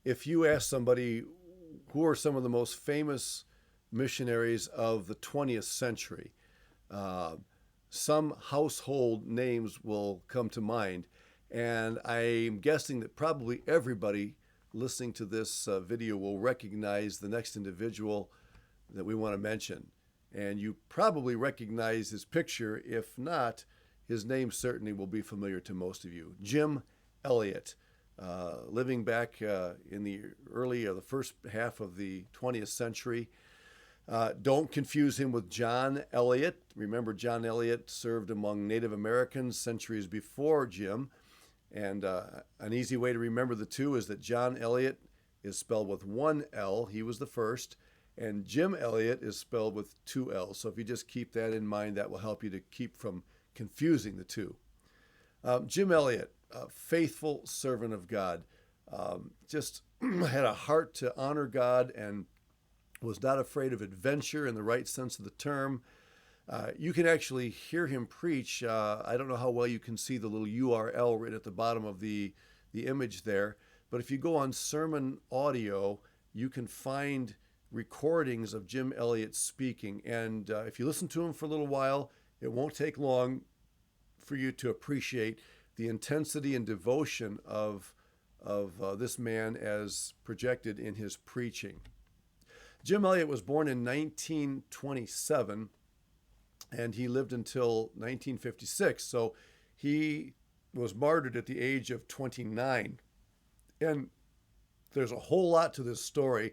if you ask somebody who are some of the most famous missionaries of the 20th century, uh, some household names will come to mind. And I'm guessing that probably everybody listening to this video will recognize the next individual that we want to mention. And you probably recognize his picture. If not, his name certainly will be familiar to most of you. Jim Elliot, living back in the early or the first half of the 20th century. Don't confuse him with John Elliot. Remember, John Elliot served among Native Americans centuries before Jim. And an easy way to remember the two is that John Elliot is spelled with one L. He was the first. And Jim Elliot is spelled with two L's. So if you just keep that in mind, that will help you to keep from confusing the two. Jim Elliot, a faithful servant of God, just had a heart to honor God and was not afraid of adventure in the right sense of the term. You can actually hear him preach. I don't know how well you can see the little URL right at the bottom of the image there, but if you go on sermon audio, you can find recordings of Jim Elliot speaking. And if you listen to him for a little while, it won't take long for you to appreciate the intensity and devotion of this man as projected in his preaching. Jim Elliot was born in 1927 and he lived until 1956. So he was martyred at the age of 29. And there's a whole lot to this story.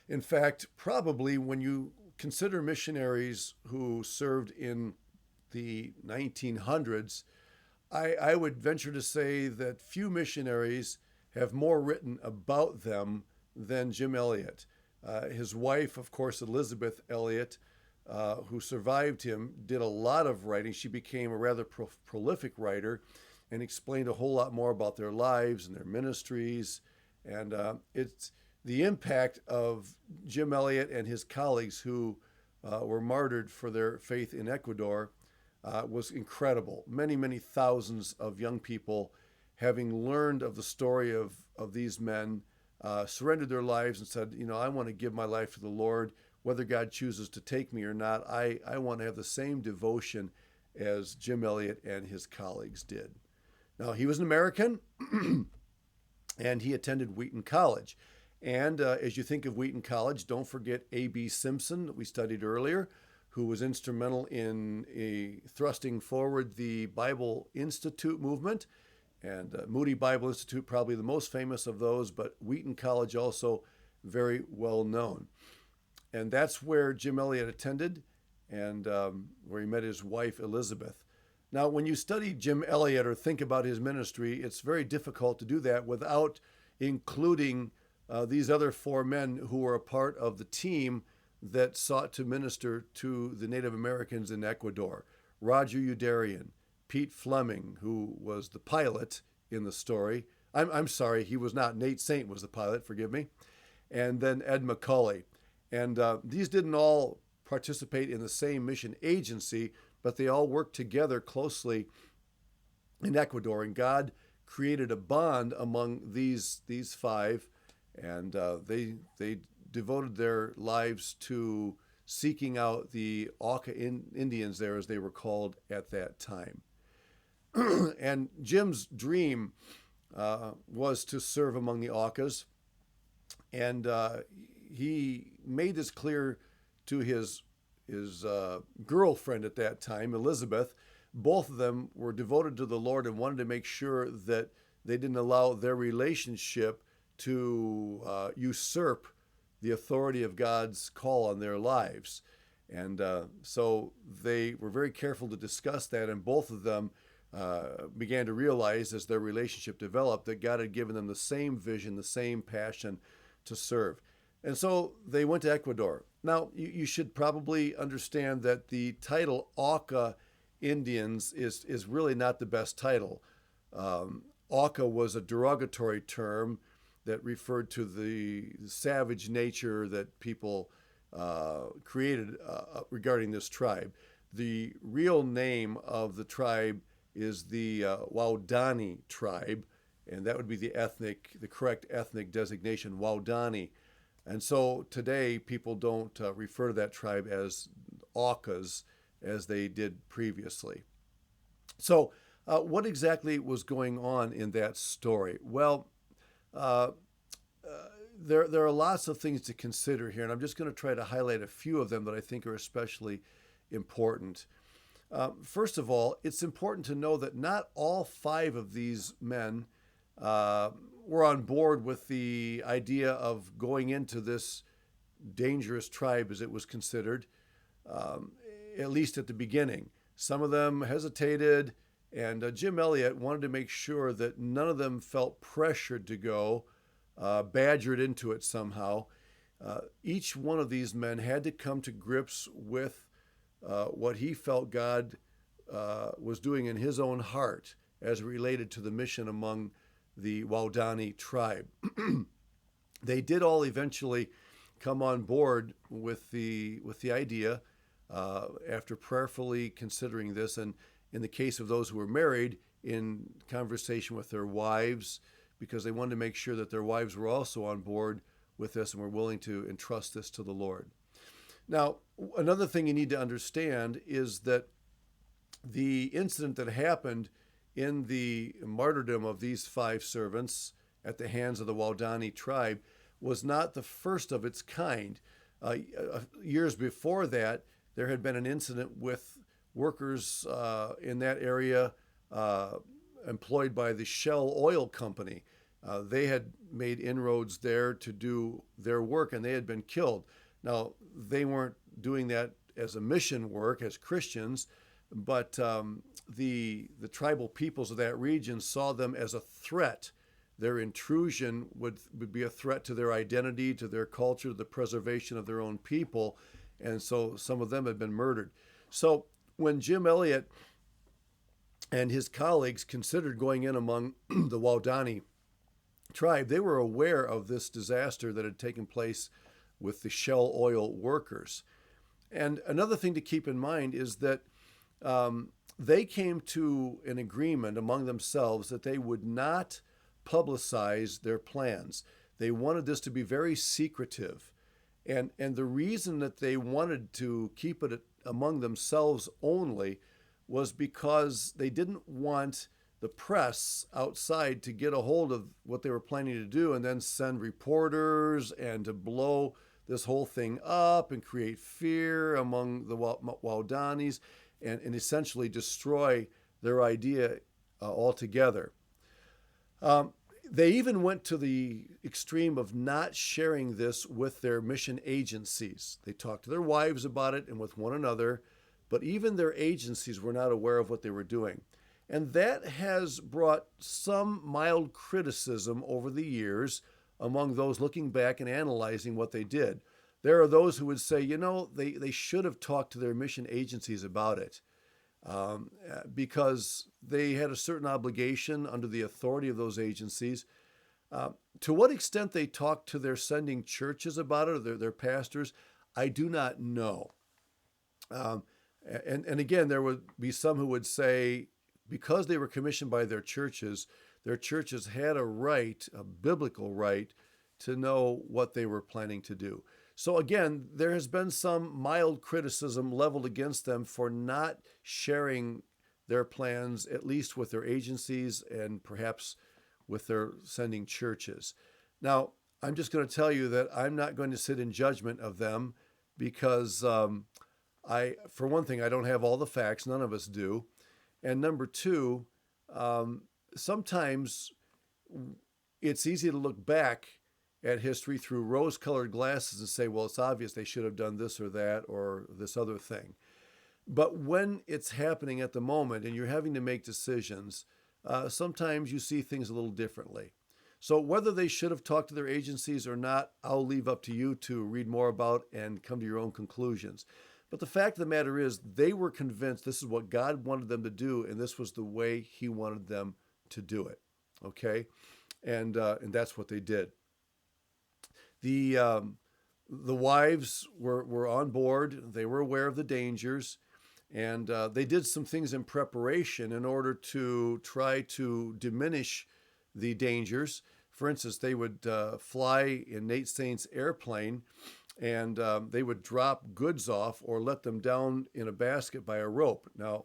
In fact, probably when you consider missionaries who served in the 1900s, I would venture to say that few missionaries have more written about them than Jim Elliot. His wife, of course, Elizabeth Elliot, who survived him, did a lot of writing. She became a rather prolific writer and explained a whole lot more about their lives and their ministries. And it's the impact of Jim Elliot and his colleagues who were martyred for their faith in Ecuador was incredible. Many, many thousands of young people, having learned of the story of these men, surrendered their lives and said, I want to give my life to the Lord. Whether God chooses to take me or not, I want to have the same devotion as Jim Elliot and his colleagues did. Now, he was an American, and he attended Wheaton College. And as you think of Wheaton College, don't forget A.B. Simpson that we studied earlier, who was instrumental in thrusting forward the Bible Institute movement. And Moody Bible Institute, probably the most famous of those, but Wheaton College also very well known. And that's where Jim Elliot attended and where he met his wife, Elizabeth. Now, when you study Jim Elliot or think about his ministry, it's very difficult to do that without including these other four men who were a part of the team that sought to minister to the Native Americans in Ecuador. Roger Youderian, Pete Fleming, who was the pilot in the story. I'm sorry, he was not. Nate Saint was the pilot, forgive me. And then Ed McCauley. And these didn't all participate in the same mission agency, but they all worked together closely in Ecuador. And God created a bond among these five, and they devoted their lives to seeking out the Auca Indians there, as they were called at that time. And Jim's dream was to serve among the Aucas, and he made this clear to his girlfriend at that time, Elizabeth. Both of them were devoted to the Lord and wanted to make sure that they didn't allow their relationship to usurp the authority of God's call on their lives. And so they were very careful to discuss that, and both of them began to realize as their relationship developed that God had given them the same vision, the same passion to serve. And so they went to Ecuador. Now, you should probably understand that the title Auca Indians is really not the best title. Auca was a derogatory term that referred to the savage nature that people created regarding this tribe. The real name of the tribe is the Waodani tribe, and that would be the correct ethnic designation, Waodani. And so today people don't refer to that tribe as Aucas as they did previously. So, what exactly was going on in that story? Well, uh, there are lots of things to consider here, and I'm just going to try to highlight a few of them that I think are especially important. First of all, it's important to know that not all five of these men uh, were on board with the idea of going into this dangerous tribe, as it was considered, um, at least at the beginning. Some of them hesitated, and Jim Elliot wanted to make sure that none of them felt pressured to go, badgered into it somehow. Each one of these men had to come to grips with what he felt God was doing in his own heart as related to the mission among the Waodani tribe. They did all eventually come on board with the idea after prayerfully considering this, and in the case of those who were married, in conversation with their wives, because they wanted to make sure that their wives were also on board with this and were willing to entrust this to the Lord. Now, another thing you need to understand is that the incident that happened in the martyrdom of these five servants at the hands of the Waodani tribe was not the first of its kind. Years before that, there had been an incident with workers in that area employed by the Shell Oil Company. They had made inroads there to do their work, and they had been killed. Now, they weren't doing that as a mission work as Christians, but the tribal peoples of that region saw them as a threat. Their intrusion would be a threat to their identity, to their culture, to the preservation of their own people, and so some of them had been murdered. So when Jim Elliot and his colleagues considered going in among the Waodani tribe, they were aware of this disaster that had taken place with the Shell Oil workers. And another thing to keep in mind is that they came to an agreement among themselves that they would not publicize their plans. They wanted this to be very secretive. And the reason that they wanted to keep it among themselves only was because they didn't want the press outside to get a hold of what they were planning to do and then send reporters and to blow this whole thing up and create fear among the Waodanis and essentially destroy their idea altogether. They even went to the extreme of not sharing this with their mission agencies. They talked to their wives about it and with one another, but even their agencies were not aware of what they were doing. And that has brought some mild criticism over the years among those looking back and analyzing what they did. There are those who would say, they should have talked to their mission agencies about it. Because they had a certain obligation under the authority of those agencies. To what extent they talked to their sending churches about it, or their pastors, I do not know. And again, there would be some who would say, because they were commissioned by their churches had a right, a biblical right, to know what they were planning to do. So again, there has been some mild criticism leveled against them for not sharing their plans, at least with their agencies and perhaps with their sending churches. Now, I'm just going to tell you that I'm not going to sit in judgment of them because for one thing, I don't have all the facts. None of us do. And number two, sometimes it's easy to look back at history through rose-colored glasses and say, well, it's obvious they should have done this or that or this other thing. But when it's happening at the moment and you're having to make decisions, sometimes you see things a little differently. So whether they should have talked to their agencies or not, I'll leave up to you to read more about and come to your own conclusions. But the fact of the matter is, they were convinced this is what God wanted them to do, and this was the way He wanted them to do it. Okay, and that's what they did. The wives were on board. They were aware of the dangers, and they did some things in preparation in order to try to diminish the dangers. For instance, they would fly in Nate Saint's airplane, and they would drop goods off or let them down in a basket by a rope. Now,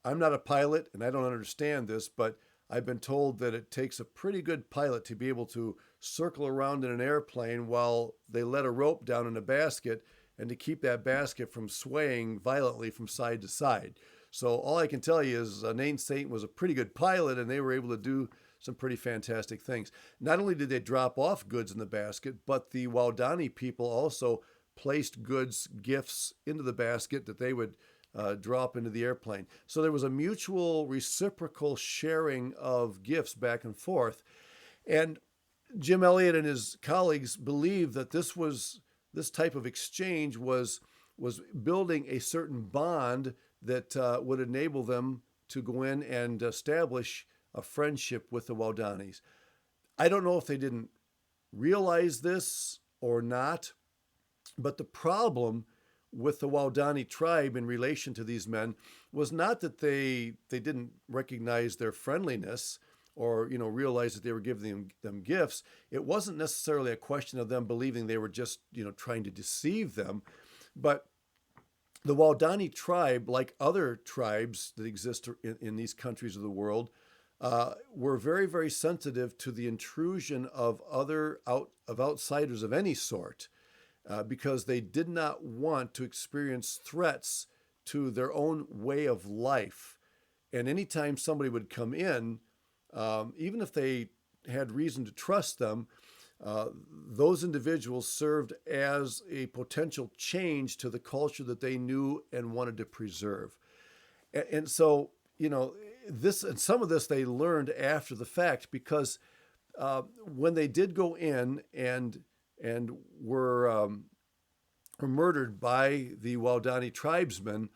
I'm not a pilot and I don't understand this, but I've been told that it takes a pretty good pilot to be able to circle around in an airplane while they let a rope down in a basket and to keep that basket from swaying violently from side to side. So all I can tell you is Nate Saint was a pretty good pilot, and they were able to do some pretty fantastic things. Not only did they drop off goods in the basket, but the Waodani people also placed goods, gifts into the basket that they would drop into the airplane. So there was a mutual reciprocal sharing of gifts back and forth. And Jim Elliot and his colleagues believed that this type of exchange was building a certain bond that would enable them to go in and establish a friendship with the Waodanis. I don't know if they didn't realize this or not, but the problem with the Waodani tribe in relation to these men was not that they didn't recognize their friendliness or realize that they were giving them gifts. It wasn't necessarily a question of them believing they were just trying to deceive them, but the Waodani tribe, like other tribes that exist in these countries of the world, were very, very sensitive to the intrusion of outsiders of any sort, because they did not want to experience threats to their own way of life. And anytime somebody would come in, even if they had reason to trust them, those individuals served as a potential change to the culture that they knew and wanted to preserve. And so, some of this they learned after the fact, because when they did go in and were murdered by the Waodani tribesmen,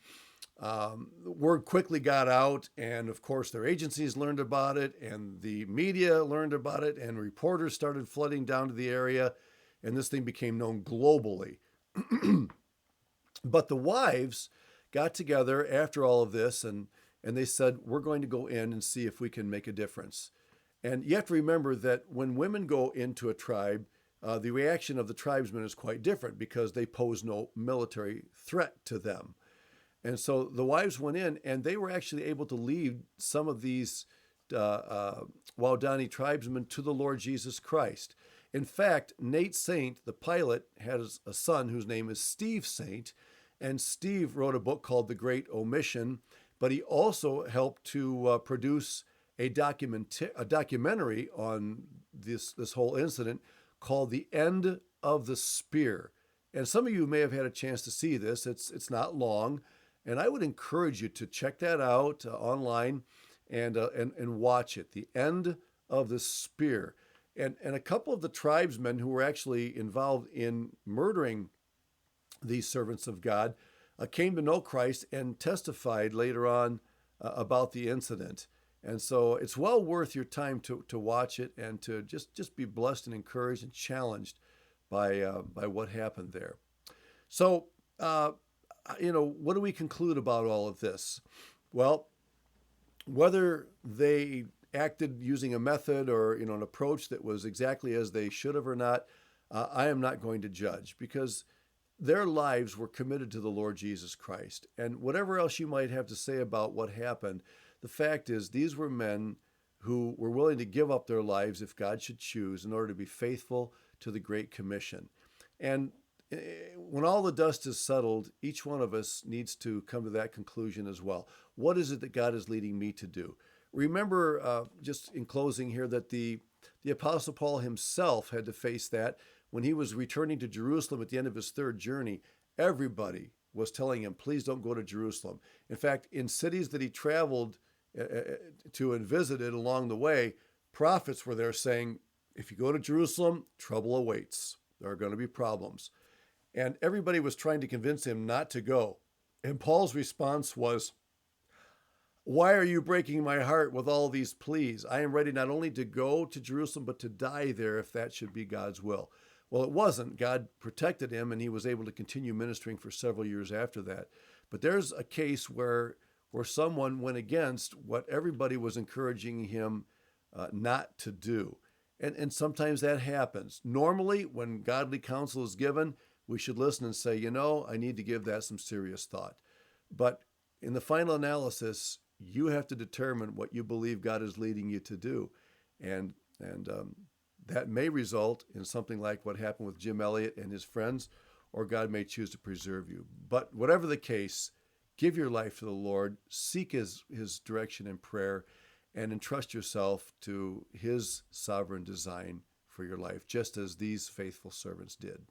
word quickly got out, and of course their agencies learned about it, and the media learned about it, and reporters started flooding down to the area, and this thing became known globally. But the wives got together after all of this, and they said, we're going to go in and see if we can make a difference. And you have to remember that when women go into a tribe, the reaction of the tribesmen is quite different, because they pose no military threat to them. And so the wives went in, and they were actually able to lead some of these Waodani tribesmen to the Lord Jesus Christ. In fact, Nate Saint, the pilot, has a son whose name is Steve Saint, and Steve wrote a book called The Great Omission, but he also helped to produce a documentary on this whole incident called The End of the Spear. And some of you may have had a chance to see this. It's not long. And I would encourage you to check that out online and watch it. The End of the Spear. And a couple of the tribesmen who were actually involved in murdering these servants of God came to know Christ and testified later on about the incident. And so it's well worth your time to watch it and to just be blessed and encouraged and challenged by what happened there. So, what do we conclude about all of this? Well, whether they acted using a method or an approach that was exactly as they should have or not, I am not going to judge, because their lives were committed to the Lord Jesus Christ. And whatever else you might have to say about what happened, the fact is these were men who were willing to give up their lives, if God should choose, in order to be faithful to the Great Commission. And when all the dust is settled, each one of us needs to come to that conclusion as well. What is it that God is leading me to do? Remember, just in closing here, that the Apostle Paul himself had to face that. When he was returning to Jerusalem at the end of his third journey, everybody was telling him, please don't go to Jerusalem. In fact, in cities that he traveled to and visited along the way, prophets were there saying, if you go to Jerusalem, trouble awaits. There are going to be problems. And everybody was trying to convince him not to go. And Paul's response was, why are you breaking my heart with all these pleas? I am ready not only to go to Jerusalem, but to die there if that should be God's will. Well, it wasn't. God protected him, and he was able to continue ministering for several years after that. But there's a case where someone went against what everybody was encouraging him not to do. And sometimes that happens. Normally, when godly counsel is given, we should listen and say, I need to give that some serious thought. But in the final analysis, you have to determine what you believe God is leading you to do. And that may result in something like what happened with Jim Elliot and his friends, or God may choose to preserve you. But whatever the case, give your life to the Lord, seek his direction in prayer, and entrust yourself to his sovereign design for your life, just as these faithful servants did.